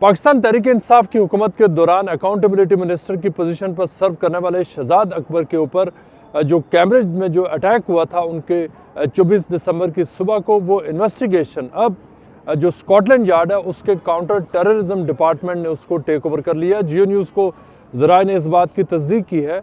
पाकिस्तान तहरीक इंसाफ की हुकूमत के दौरान अकाउंटेबिलिटी मिनिस्टर की पोजीशन पर सर्व करने वाले शहजाद अकबर के ऊपर जो कैम्ब्रिज में जो अटैक हुआ था उनके 24 दिसंबर की सुबह को, वो इन्वेस्टिगेशन अब जो स्कॉटलैंड यार्ड है उसके काउंटर टेररिज्म डिपार्टमेंट ने उसको टेक ओवर कर लिया। जियो न्यूज़ को ज़राए ने इस बात की तस्दीक की है,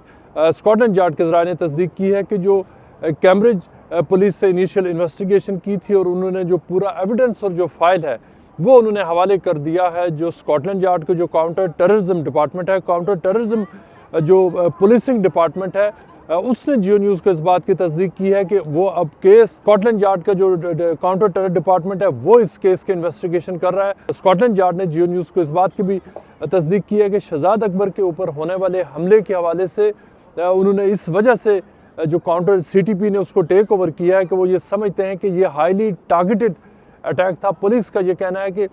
स्कॉटलैंड यार्ड के ज़राए ने तस्दीक की है कि जो कैम्ब्रिज पुलिस से इनिशियल इन्वेस्टिगेशन की थी और उन्होंने जो पूरा एविडेंस और जो फाइल है वो उन्होंने हवाले कर दिया है जो स्कॉटलैंड यार्ड के जो काउंटर टेररिज्म डिपार्टमेंट है, काउंटर टेररिज्म जो पुलिसिंग डिपार्टमेंट है, उसने जियो न्यूज़ को इस बात की तस्दीक की है कि वो अब केस स्कॉटलैंड यार्ड का जो काउंटर टेरर डिपार्टमेंट है वो इस केस के इन्वेस्टिगेशन कर रहा है। स्कॉटलैंड यार्ड ने जियो न्यूज़ को इस बात की भी तस्दीक की है कि शहजाद अकबर के ऊपर होने वाले हमले के हवाले से उन्होंने इस वजह से जो काउंटर CTP ने उसको टेक ओवर किया है कि वो ये समझते हैं कि ये हाईली टारगेटेड अटैक था। पुलिस का ये कहना है कि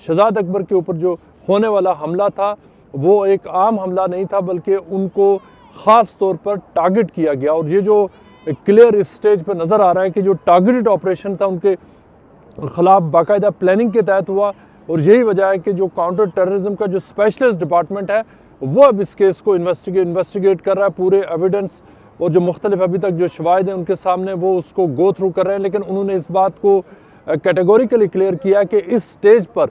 शहजाद अकबर के ऊपर जो होने वाला हमला था वो एक आम हमला नहीं था, बल्कि उनको ख़ास तौर पर टारगेट किया गया। और ये जो क्लियर इस स्टेज पर नज़र आ रहा है कि जो टारगेटेड ऑपरेशन था उनके ख़िलाफ़ बाकायदा प्लानिंग के तहत हुआ, और यही वजह है कि जो काउंटर टेररिज्म का जो स्पेशलिस्ट डिपार्टमेंट है वो अब इस केस को इन्वेस्टिगेट कर रहा है। पूरे एविडेंस और जो मुख्तलिफ अभी तक जो शवाहिद हैं उनके सामने वो उसको गो थ्रू कर रहे हैं, लेकिन उन्होंने इस बात को कैटेगोरिकली क्लियर किया कि इस स्टेज पर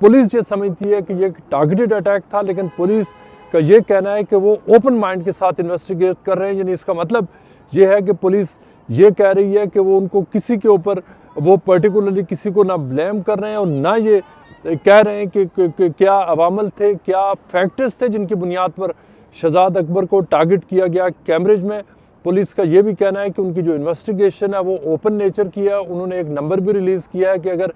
पुलिस ये समझती है कि ये टारगेटेड अटैक था, लेकिन पुलिस का ये कहना है कि वो ओपन माइंड के साथ इन्वेस्टिगेट कर रहे हैं। यानी इसका मतलब ये है कि पुलिस ये कह रही है कि वो उनको किसी के ऊपर वो पर्टिकुलरली किसी को ना ब्लेम कर रहे हैं और ना ये कह रहे हैं कि क्या अवामल थे, क्या फैक्टर्स थे जिनकी बुनियाद पर शहजाद अकबर को टारगेट किया गया कैम्ब्रिज में। पुलिस का ये भी कहना है कि उनकी जो इन्वेस्टिगेशन है वो ओपन नेचर की है। उन्होंने एक नंबर भी रिलीज़ किया है कि अगर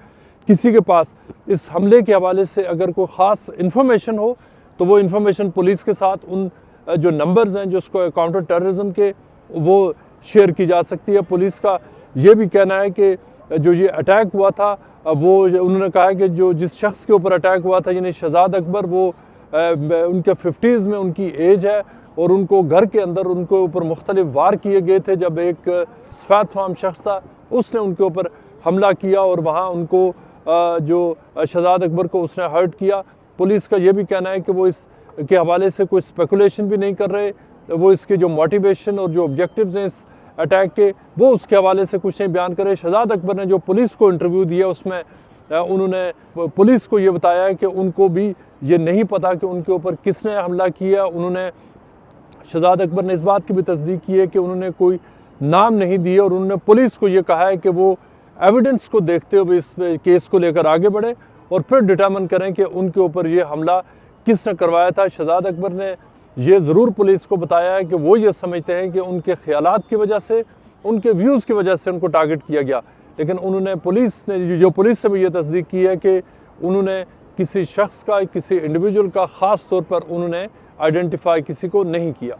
किसी के पास इस हमले के हवाले से अगर कोई ख़ास इन्फॉर्मेशन हो तो वो इन्फॉर्मेशन पुलिस के साथ उन जो नंबर्स हैं जो उसको काउंटर टेररिज्म के वो शेयर की जा सकती है। पुलिस का ये भी कहना है कि जो ये अटैक हुआ था वो उन्होंने कहा है कि जो जिस शख्स के ऊपर अटैक हुआ था यानी शहजाद अकबर, वो उनके 50s में उनकी एज है और उनको घर के अंदर उनके ऊपर मुख्तलिफ वार किए गए थे। जब एक सफ़ेद फाम शख्स था उसने उनके ऊपर हमला किया और वहाँ उनको जो शहजाद अकबर को उसने हर्ट किया। पुलिस का ये भी कहना है कि वो इसके हवाले से कोई स्पेकुलेशन भी नहीं कर रहे, वो इसके जो मोटिवेशन और जो ऑब्जेक्टिव्स हैं इस अटैक के वो उसके हवाले से कुछ नहीं बयान करे। शहजाद अकबर ने जो पुलिस को इंटरव्यू दिया उसमें उन्होंने पुलिस को ये बताया है कि उनको भी ये नहीं पता कि उनके ऊपर किसने हमला किया। उन्होंने शहजाद अकबर ने इस बात की भी तस्दीक की है कि उन्होंने कोई नाम नहीं दिए और उन्होंने पुलिस को ये कहा है कि वो एविडेंस को देखते हुए इस केस को लेकर आगे बढ़े और फिर डिटर्मिन करें कि उनके ऊपर ये हमला किसने करवाया था। शहजाद अकबर ने ये ज़रूर पुलिस को बताया है कि वो ये समझते हैं कि उनके ख्यालात की वजह से, उनके व्यूज़ की वजह से उनको टारगेट किया गया, लेकिन उन्होंने पुलिस से भी ये तस्दीक की है कि उन्होंने किसी शख्स का, किसी इंडिविजुअल का ख़ास तौर पर उन्होंने आइडेंटिफाई किसी को नहीं किया।